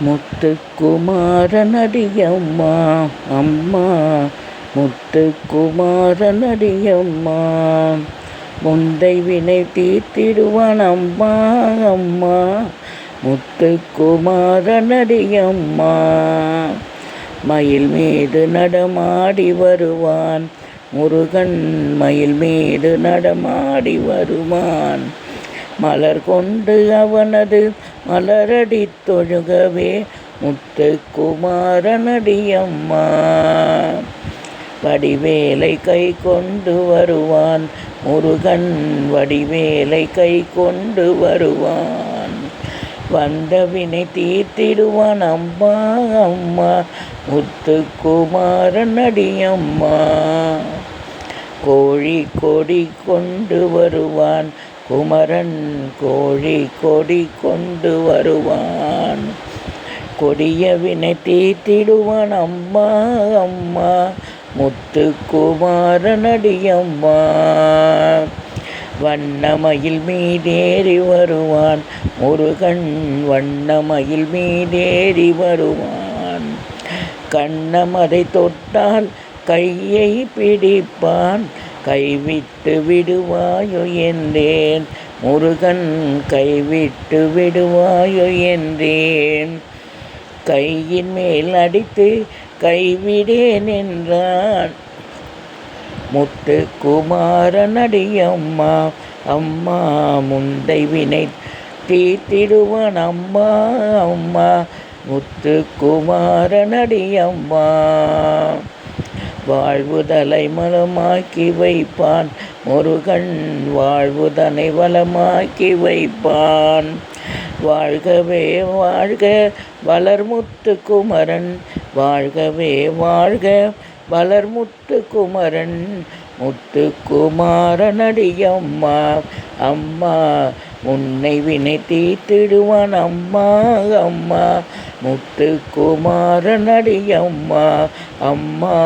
முத்துக்குமாரனடியம்மா அம்மா, முத்துக்குமாரனடியம்மா, முந்தை வினை தீர்த்திடுவான் அம்மா அம்மா, முத்துக்குமாரனடியம்மா. மயில் மீது நடமாடி வருவான் முருகன், மயில் மீது நடமாடி வருவான். மலர் கொண்டு அவனது மலரடி தொழுகவே முத்துக்குமாரனடியம்மா. வடிவேலை கை கொண்டு வருவான் முருகன், வடிவேலை கை கொண்டு வருவான். வந்த வினை தீர்த்திடுவான் அம்மா அம்மா, முத்துக்குமாரனடியம்மா. கோழி கொடி கொண்டு வருவான் குமரன், கோழி கொடி கொண்டு வருவான். கொடிய வினை தீர்த்திடுவான் அம்மா அம்மா, முத்துக்குமாரனடியம்மா. வண்ணமயில் மீதேறி வருவான் முருகன், வண்ணமயில் மீதேறி வருவான். கண்ணமதை தொட்டால் கையை பிடிப்பான், கைவிட்டு விடுவாயோ என்றேன் முருகன், கைவிட்டு விடுவாயோ என்றேன். கையின் மேல் அடித்து கைவிடேன் என்றான் முத்துக்குமாரனடியம்மா அம்மா. முந்தை வினை தீர்த்திடுவான் அம்மா அம்மா, முத்துக்குமாரனடியம்மா. வாழ்வுதலை மலமாக்கி வைப்பான் முருகன், வாழ்வுதனை வளமாக்கி வைப்பான். வாழ்கவே வாழ்க வளர்முத்துக்குமரன், வாழ்கவே வாழ்க வளர்முத்துக்குமரன், முத்துக்குமாரனடியம்மா அம்மா. உன்னை வினை தீர்த்திடுவான் அம்மா அம்மா, முத்துக்குமாரனடியம்மா அம்மா.